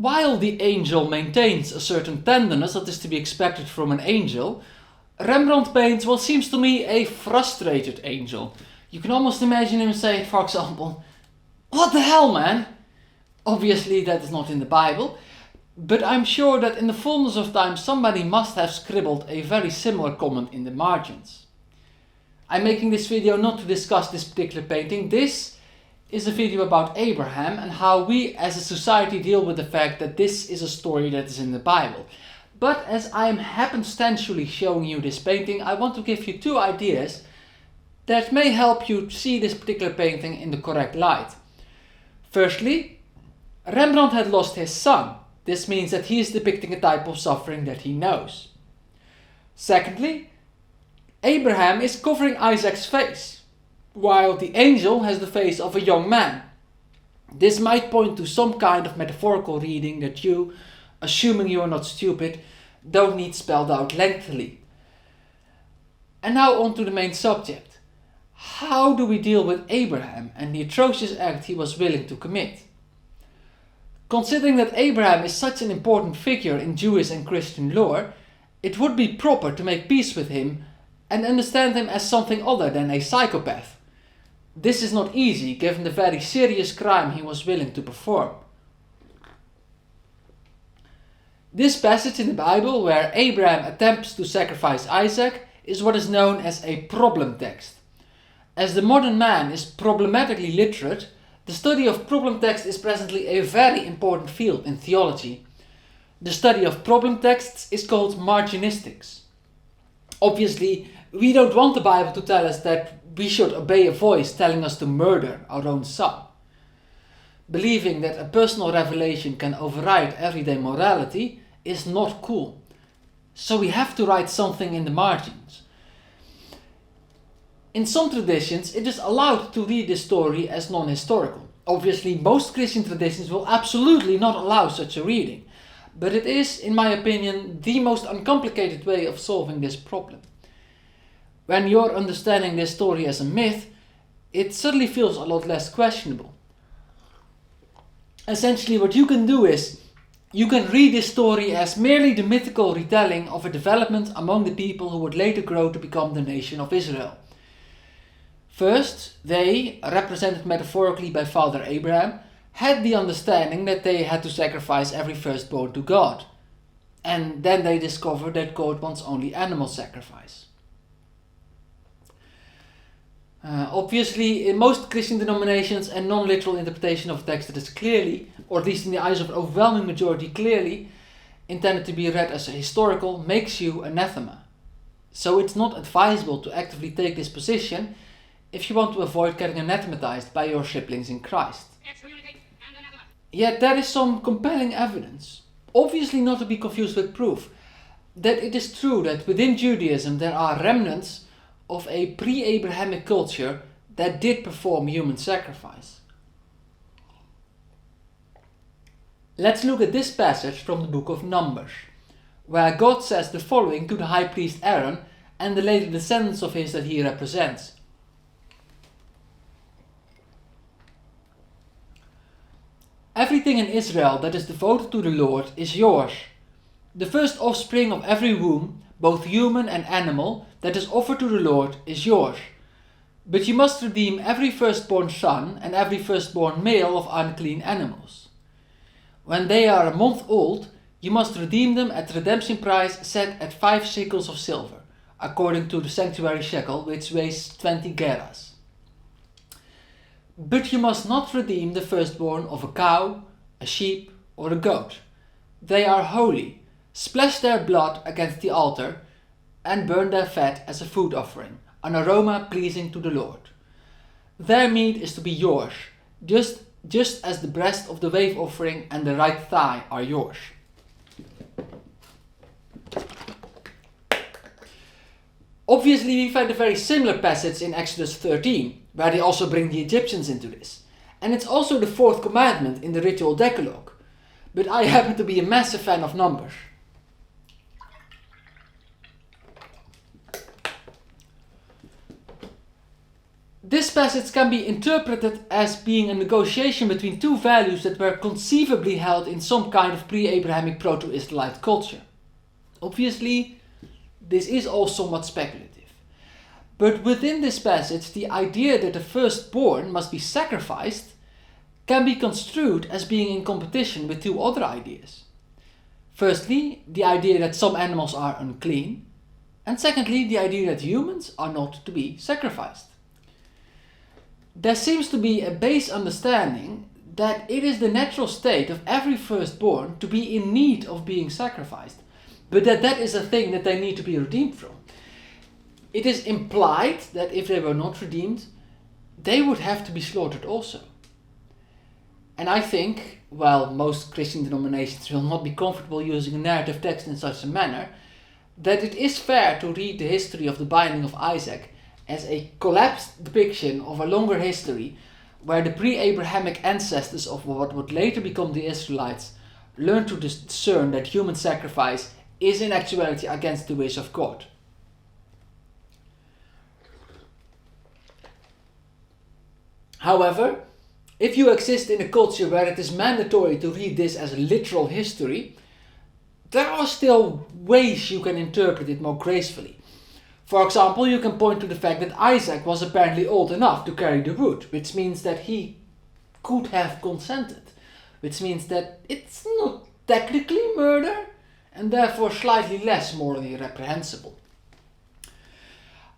While the angel maintains a certain tenderness that is to be expected from an angel, Rembrandt paints what seems to me a frustrated angel. You can almost imagine him saying, for example, "What the hell, man?" Obviously that is not in the Bible, but I'm sure that in the fullness of time somebody must have scribbled a very similar comment in the margins. I'm making this video not to discuss this particular painting. This is a video about Abraham and how we as a society deal with the fact that this is a story that is in the Bible. But as I am happenstantially showing you this painting, I want to give you two ideas that may help you see this particular painting in the correct light. Firstly, Rembrandt had lost his son. This means that he is depicting a type of suffering that he knows. Secondly, Abraham is covering Isaac's face, while the angel has the face of a young man. This might point to some kind of metaphorical reading that you, assuming you are not stupid, don't need spelled out lengthily. And now on to the main subject. How do we deal with Abraham and the atrocious act he was willing to commit? Considering that Abraham is such an important figure in Jewish and Christian lore, it would be proper to make peace with him and understand him as something other than a psychopath. This is not easy given the very serious crime he was willing to perform. This passage in the Bible where Abraham attempts to sacrifice Isaac is what is known as a problem text. As the modern man is problematically literate, the study of problem text is presently a very important field in theology. The study of problem texts is called marginistics. Obviously, we don't want the Bible to tell us that we should obey a voice telling us to murder our own son. Believing that a personal revelation can override everyday morality is not cool. So we have to write something in the margins. In some traditions, it is allowed to read this story as non-historical. Obviously, most Christian traditions will absolutely not allow such a reading, but it is, in my opinion, the most uncomplicated way of solving this problem. When you're understanding this story as a myth, it suddenly feels a lot less questionable. Essentially, what you can do is, you can read this story as merely the mythical retelling of a development among the people who would later grow to become the nation of Israel. First, they, represented metaphorically by Father Abraham, had the understanding that they had to sacrifice every firstborn to God. And then they discovered that God wants only animal sacrifice. Obviously, in most Christian denominations, a non-literal interpretation of the text that is clearly, or at least in the eyes of an overwhelming majority clearly, intended to be read as a historical, makes you anathema. So it's not advisable to actively take this position if you want to avoid getting anathematized by your siblings in Christ. Yet there is some compelling evidence, obviously not to be confused with proof, that it is true that within Judaism there are remnants of a pre-Abrahamic culture that did perform human sacrifice. Let's look at this passage from the book of Numbers, where God says the following to the high priest Aaron and the later descendants of his that he represents. Everything in Israel that is devoted to the Lord is yours. The first offspring of every womb, both human and animal, that is offered to the Lord is yours. But you must redeem every firstborn son and every firstborn male of unclean animals. When they are a month old, you must redeem them at the redemption price set at 5 shekels of silver, according to the sanctuary shekel, which weighs 20 gerahs. But you must not redeem the firstborn of a cow, a sheep, or a goat. They are holy. Splash their blood against the altar and burn their fat as a food offering, an aroma pleasing to the Lord. Their meat is to be yours, just as the breast of the wave offering and the right thigh are yours. Obviously, we find a very similar passage in Exodus 13, where they also bring the Egyptians into this. And it's also the 4th commandment in the ritual Decalogue. But I happen to be a massive fan of Numbers. This passage can be interpreted as being a negotiation between two values that were conceivably held in some kind of pre-Abrahamic proto-Israelite culture. Obviously, this is all somewhat speculative. But within this passage, the idea that the firstborn must be sacrificed can be construed as being in competition with two other ideas. Firstly, the idea that some animals are unclean, and secondly, the idea that humans are not to be sacrificed. There seems to be a base understanding that it is the natural state of every firstborn to be in need of being sacrificed, but that is a thing that they need to be redeemed from. It is implied that if they were not redeemed, they would have to be slaughtered also. And I think, while most Christian denominations will not be comfortable using a narrative text in such a manner, that it is fair to read the history of the binding of Isaac as a collapsed depiction of a longer history where the pre-Abrahamic ancestors of what would later become the Israelites learned to discern that human sacrifice is in actuality against the wish of God. However, if you exist in a culture where it is mandatory to read this as a literal history, there are still ways you can interpret it more gracefully. For example, you can point to the fact that Isaac was apparently old enough to carry the wood, which means that he could have consented, which means that it's not technically murder and therefore slightly less morally reprehensible.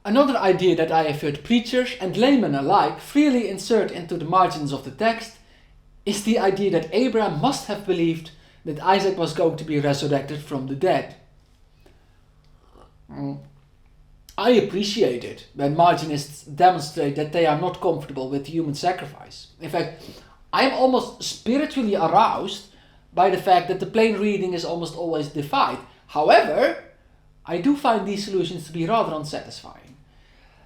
Another idea that I have heard preachers and laymen alike freely insert into the margins of the text is the idea that Abraham must have believed that Isaac was going to be resurrected from the dead. I appreciate it when marginists demonstrate that they are not comfortable with human sacrifice. In fact, I am almost spiritually aroused by the fact that the plain reading is almost always defied. However, I do find these solutions to be rather unsatisfying.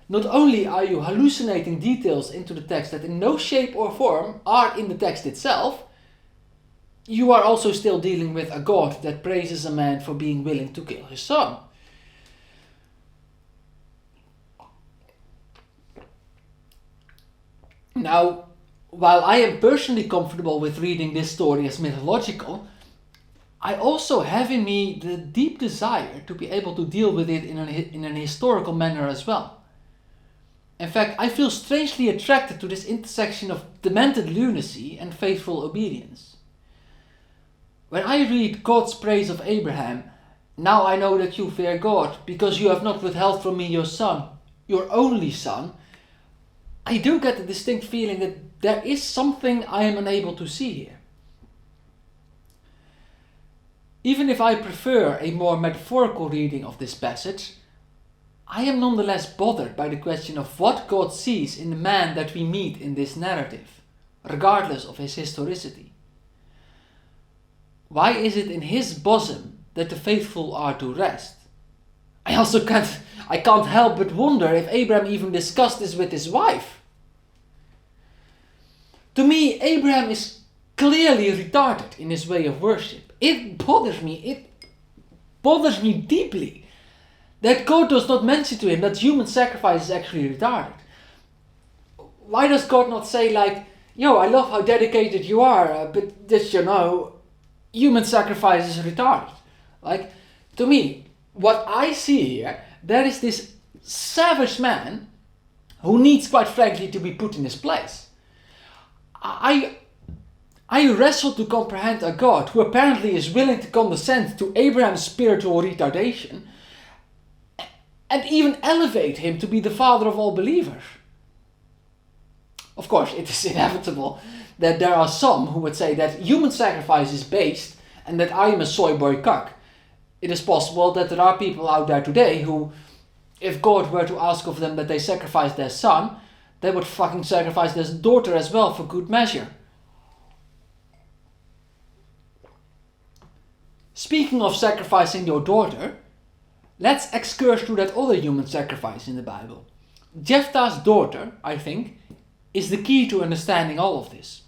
Not only are you hallucinating details into the text that in no shape or form are in the text itself, you are also still dealing with a God that praises a man for being willing to kill his son. Now, while I am personally comfortable with reading this story as mythological, I also have in me the deep desire to be able to deal with it in an historical manner as well. In fact, I feel strangely attracted to this intersection of demented lunacy and faithful obedience. When I read God's praise of Abraham, "Now I know that you fear God, because you have not withheld from me your son, your only son," I do get the distinct feeling that there is something I am unable to see here. Even if I prefer a more metaphorical reading of this passage, I am nonetheless bothered by the question of what God sees in the man that we meet in this narrative, regardless of his historicity. Why is it in his bosom that the faithful are to rest? I also can't help but wonder if Abraham even discussed this with his wife. To me, Abraham is clearly retarded in his way of worship. It bothers me deeply that God does not mention to him that human sacrifice is actually retarded. Why does God not say like, "Yo, I love how dedicated you are, but just human sacrifice is retarded"? Like, to me, what I see here, there is this savage man who needs, quite frankly, to be put in his place. I wrestle to comprehend a God who apparently is willing to condescend to Abraham's spiritual retardation and even elevate him to be the father of all believers. Of course, it is inevitable that there are some who would say that human sacrifice is based and that I am a soy boy cuck. It is possible that there are people out there today who, if God were to ask of them that they sacrifice their son, they would fucking sacrifice their daughter as well for good measure. Speaking of sacrificing your daughter, let's excurse to that other human sacrifice in the Bible. Jephthah's daughter, I think, is the key to understanding all of this.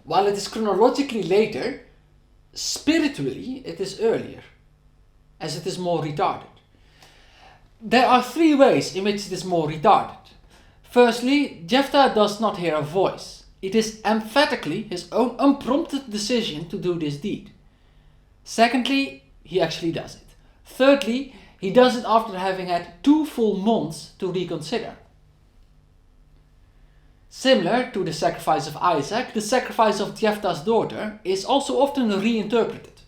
While it is chronologically later, spiritually it is earlier, as it is more retarded. There are three ways in which it is more retarded. Firstly, Jephthah does not hear a voice. It is emphatically his own unprompted decision to do this deed. Secondly, he actually does it. Thirdly, he does it after having had 2 full months to reconsider. Similar to the sacrifice of Isaac, the sacrifice of Jephthah's daughter is also often reinterpreted.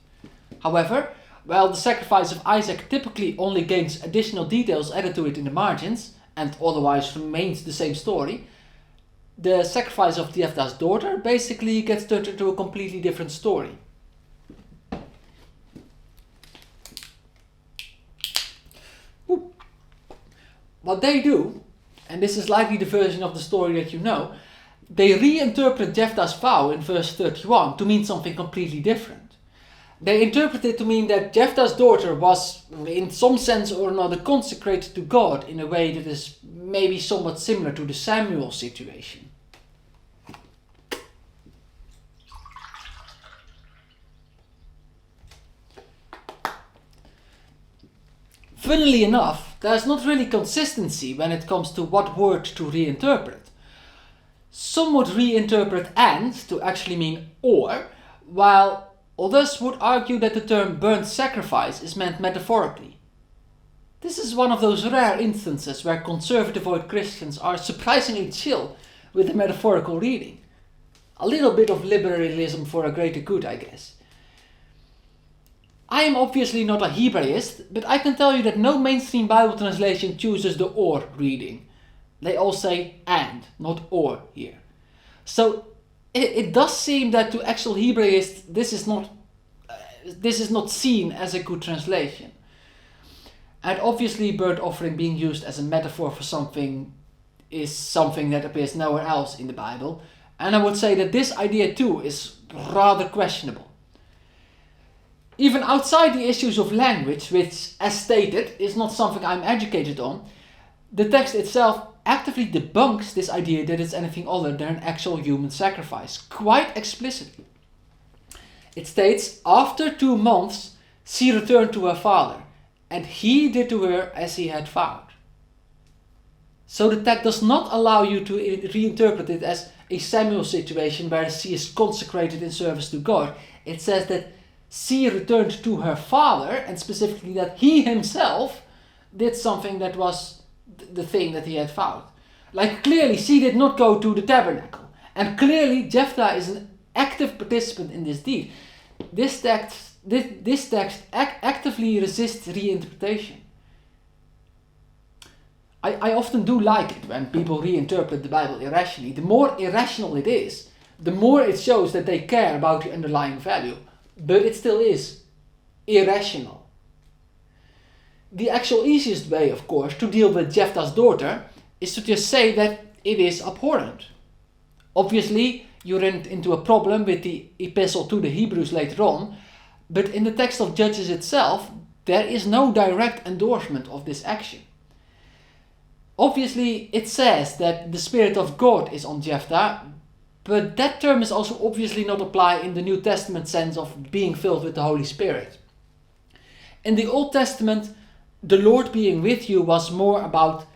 However, while the sacrifice of Isaac typically only gains additional details added to it in the margins, and otherwise remains the same story, the sacrifice of Jephthah's daughter basically gets turned into a completely different story. What they do, and this is likely the version of the story that you know, they reinterpret Jephthah's vow in verse 31 to mean something completely different. They interpret it to mean that Jephthah's daughter was, in some sense or another, consecrated to God in a way that is maybe somewhat similar to the Samuel situation. Funnily enough, there's not really consistency when it comes to what word to reinterpret. Some would reinterpret "and" to actually mean "or", while others would argue that the term burnt sacrifice is meant metaphorically. This is one of those rare instances where conservative Christians are surprisingly chill with the metaphorical reading. A little bit of liberalism for a greater good, I guess. I am obviously not a Hebraist, but I can tell you that no mainstream Bible translation chooses the "or" reading. They all say "and", not "or" here. So it does seem that to actual Hebraists this is not seen as a good translation. And obviously burnt offering being used as a metaphor for something is something that appears nowhere else in the Bible, and I would say that this idea too is rather questionable. Even outside the issues of language, which, as stated, is not something I'm educated on, the text itself actively debunks this idea that it's anything other than an actual human sacrifice, quite explicitly. It states, "After 2 months, she returned to her father, and he did to her as he had vowed." So the text does not allow you to reinterpret it as a Samuel situation where she is consecrated in service to God. It says that she returned to her father, and specifically that he himself did something that was the thing that he had vowed. Like, clearly she did not go to the tabernacle, and clearly Jephthah is an active participant in this deed. This text actively resists reinterpretation. I often do like it when people reinterpret the Bible irrationally. The more irrational it is, the more it shows that they care about the underlying value. But it still is irrational. The actual easiest way, of course, to deal with Jephthah's daughter is to just say that it is abhorrent. Obviously, you run into a problem with the epistle to the Hebrews later on, but in the text of Judges itself, there is no direct endorsement of this action. Obviously, it says that the Spirit of God is on Jephthah, but that term is also obviously not applied in the New Testament sense of being filled with the Holy Spirit. In the Old Testament, the Lord being with you was more about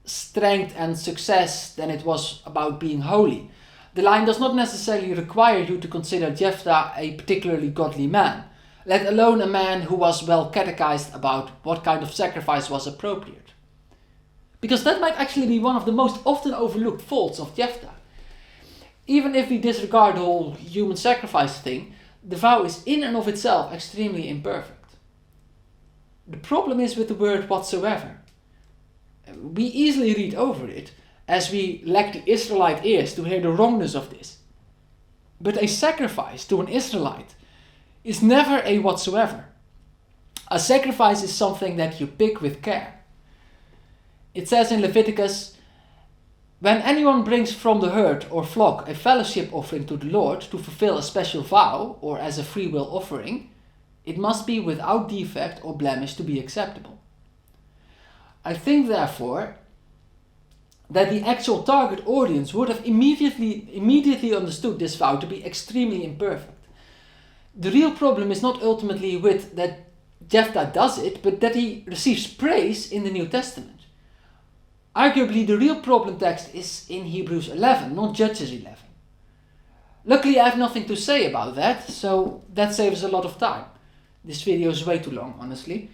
strength and success than it was about being holy. The line does not necessarily require you to consider Jephthah a particularly godly man, let alone a man who was well catechized about what kind of sacrifice was appropriate. Because that might actually be one of the most often overlooked faults of Jephthah. Even if we disregard the whole human sacrifice thing, the vow is in and of itself extremely imperfect. The problem is with the word "whatsoever." We easily read over it, as we lack the Israelite ears to hear the wrongness of this. But a sacrifice to an Israelite is never a whatsoever. A sacrifice is something that you pick with care. It says in Leviticus, "When anyone brings from the herd or flock a fellowship offering to the Lord to fulfill a special vow or as a free will offering, it must be without defect or blemish to be acceptable." I think, therefore, that the actual target audience would have immediately understood this vow to be extremely imperfect. The real problem is not ultimately with that Jephthah does it, but that he receives praise in the New Testament. Arguably, the real problem text is in Hebrews 11, not Judges 11. Luckily, I have nothing to say about that, so that saves a lot of time. This video is way too long, honestly.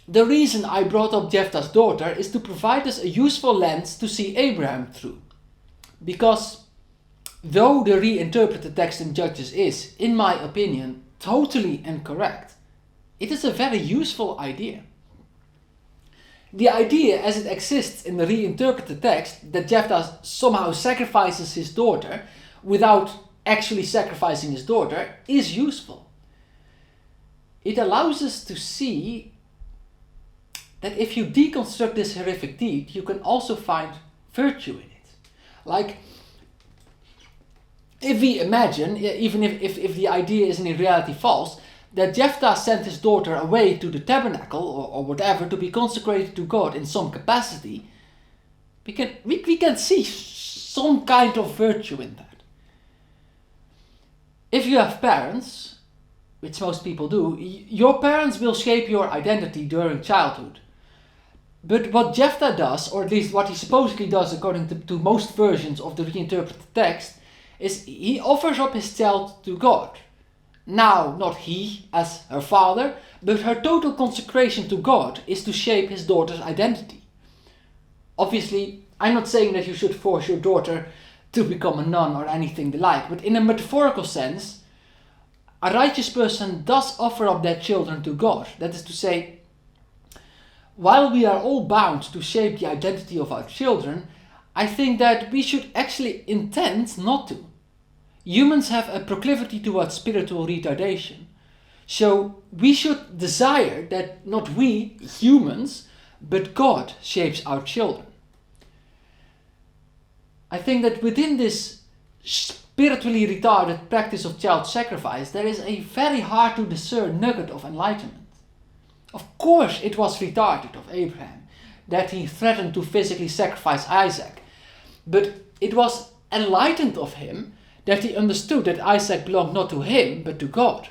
The reason I brought up Jephthah's daughter is to provide us a useful lens to see Abraham through. Because though the reinterpreted text in Judges is, in my opinion, totally incorrect, it is a very useful idea. The idea as it exists in the reinterpreted text, that Jephthah somehow sacrifices his daughter without actually sacrificing his daughter, is useful. It allows us to see that if you deconstruct this horrific deed, you can also find virtue in it. Like, if we imagine, even if the idea is in reality false, that Jephthah sent his daughter away to the tabernacle or whatever to be consecrated to God in some capacity, we can see some kind of virtue in that. If you have parents, which most people do, your parents will shape your identity during childhood. But what Jephthah does, or at least what he supposedly does according to most versions of the reinterpreted text, is he offers up his child to God. Now, not he as her father, but her total consecration to God is to shape his daughter's identity. Obviously, I'm not saying that you should force your daughter to become a nun or anything the like, but in a metaphorical sense, a righteous person does offer up their children to God. That is to say, while we are all bound to shape the identity of our children, I think that we should actually intend not to. Humans have a proclivity towards spiritual retardation. So we should desire that not we, humans, but God shapes our children. I think that within this spiritually retarded practice of child sacrifice, there is a very hard to discern nugget of enlightenment. Of course it was retarded of Abraham that he threatened to physically sacrifice Isaac, but it was enlightened of him that he understood that Isaac belonged not to him but to God.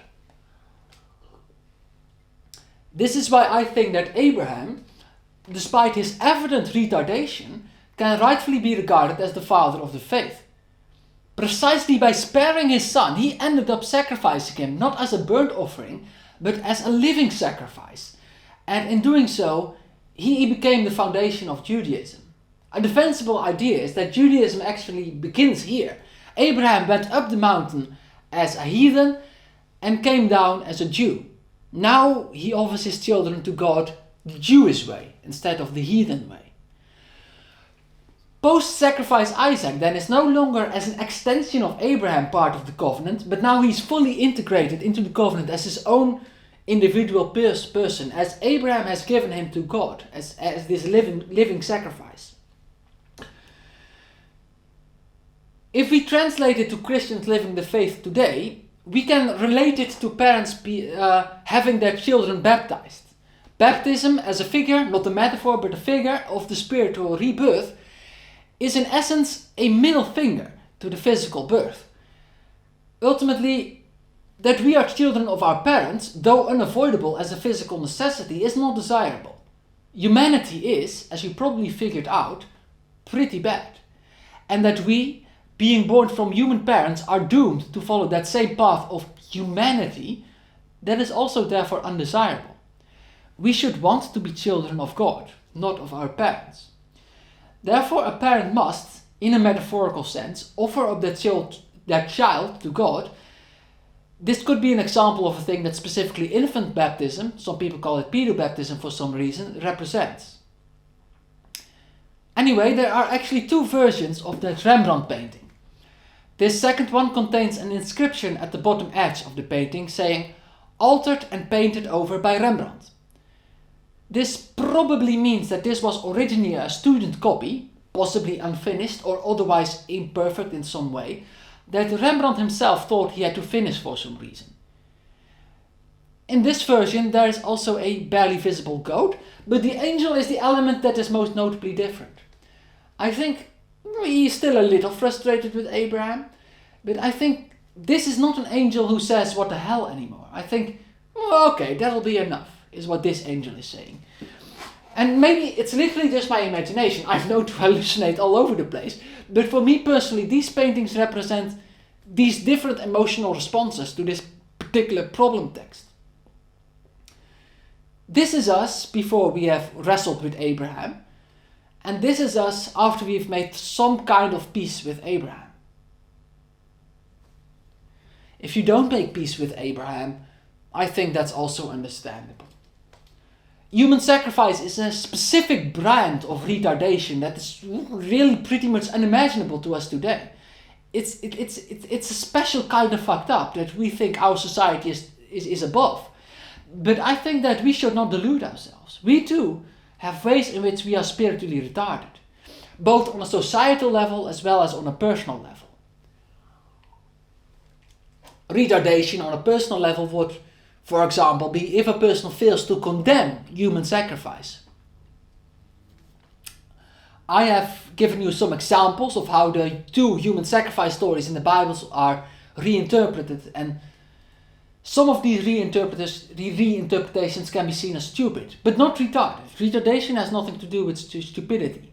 This is why I think that Abraham, despite his evident retardation, can rightfully be regarded as the father of the faith. Precisely by sparing his son, he ended up sacrificing him not as a burnt offering, but as a living sacrifice. And in doing so, he became the foundation of Judaism. A defensible idea is that Judaism actually begins here. Abraham went up the mountain as a heathen and came down as a Jew. Now he offers his children to God the Jewish way instead of the heathen way. Post-sacrifice Isaac then is no longer as an extension of Abraham part of the covenant, but now he's fully integrated into the covenant as his own individual person, as Abraham has given him to God, as this living sacrifice. If we translate it to Christians living the faith today, we can relate it to parents having their children baptized. Baptism as a figure, not a metaphor, but a figure of the spiritual rebirth, is in essence a middle finger to the physical birth. Ultimately, that we are children of our parents, though unavoidable as a physical necessity, is not desirable. Humanity is, as you probably figured out, pretty bad. And that we, being born from human parents, are doomed to follow that same path of humanity, that is also therefore undesirable. We should want to be children of God, not of our parents. Therefore, a parent must, in a metaphorical sense, offer up that child to God. This could be an example of a thing that specifically infant baptism, some people call it pedobaptism for some reason, represents. Anyway, there are actually two versions of that Rembrandt painting. This second one contains an inscription at the bottom edge of the painting saying, "Altered and painted over by Rembrandt." This probably means that this was originally a student copy, possibly unfinished or otherwise imperfect in some way, that Rembrandt himself thought he had to finish for some reason. In this version there is also a barely visible goat, but the angel is the element that is most notably different. I think he is still a little frustrated with Abraham, but I think this is not an angel who says what the hell anymore. I think, okay, that'll be enough, is what this angel is saying. And maybe it's literally just my imagination. I've known to hallucinate all over the place. But for me personally, these paintings represent these different emotional responses to this particular problem text. This is us before we have wrestled with Abraham. And this is us after we've made some kind of peace with Abraham. If you don't make peace with Abraham, I think that's also understandable. Human sacrifice is a specific brand of retardation that is really pretty much unimaginable to us today. It's a special kind of fucked up that we think our society is above. But I think that we should not delude ourselves. We too have ways in which we are spiritually retarded, both on a societal level as well as on a personal level. Retardation on a personal level would, for example, be if a person fails to condemn human sacrifice. I have given you some examples of how the two human sacrifice stories in the Bible are reinterpreted, and some of these reinterpretations can be seen as stupid, but not retarded. Retardation has nothing to do with stupidity.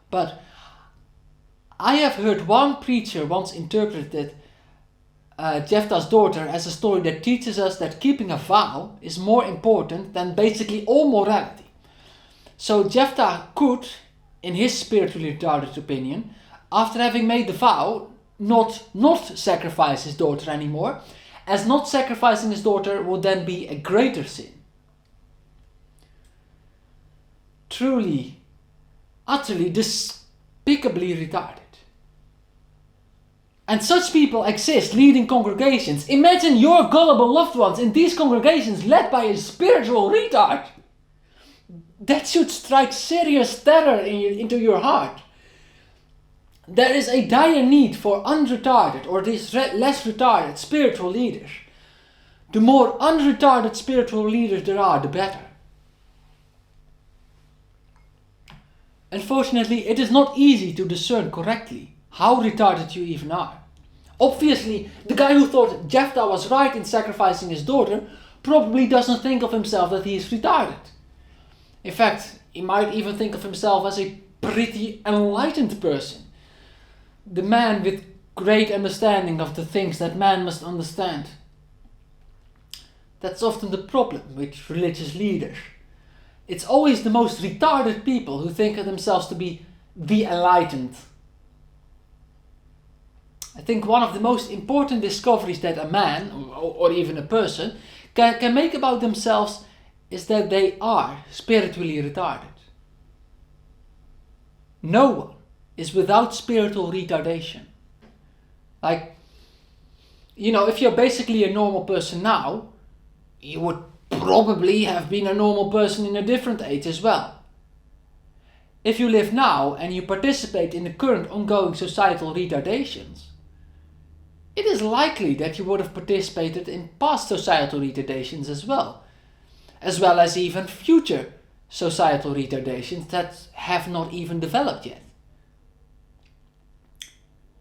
But I have heard one preacher once interpreted Jephthah's daughter as a story that teaches us that keeping a vow is more important than basically all morality. So Jephthah could, in his spiritually retarded opinion, after having made the vow, not sacrifice his daughter anymore, as not sacrificing his daughter would then be a greater sin. Truly, utterly, despicably retarded. And such people exist leading congregations. Imagine your gullible loved ones in these congregations led by a spiritual retard. That should strike serious terror into your heart. There is a dire need for unretarded or these less retarded spiritual leaders. The more unretarded spiritual leaders there are, the better. Unfortunately, it is not easy to discern correctly how retarded you even are. Obviously, the guy who thought Jephthah was right in sacrificing his daughter probably doesn't think of himself that he is retarded. In fact, he might even think of himself as a pretty enlightened person. The man with great understanding of the things that man must understand. That's often the problem with religious leaders. It's always the most retarded people who think of themselves to be the enlightened. I think one of the most important discoveries that a man, or even a person, can make about themselves is that they are spiritually retarded. No one is without spiritual retardation. Like, if you're basically a normal person now, you would probably have been a normal person in a different age as well. If you live now and you participate in the current ongoing societal retardations, it is likely that you would have participated in past societal retardations as well as even future societal retardations that have not even developed yet.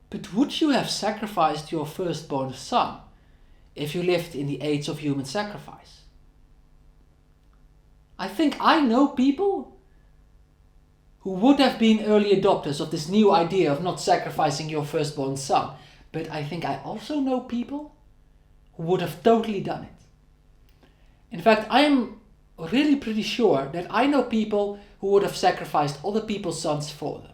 But would you have sacrificed your firstborn son if you lived in the age of human sacrifice? I think I know people who would have been early adopters of this new idea of not sacrificing your firstborn son. But I think I also know people who would have totally done it. In fact, I am really pretty sure that I know people who would have sacrificed other people's sons for them.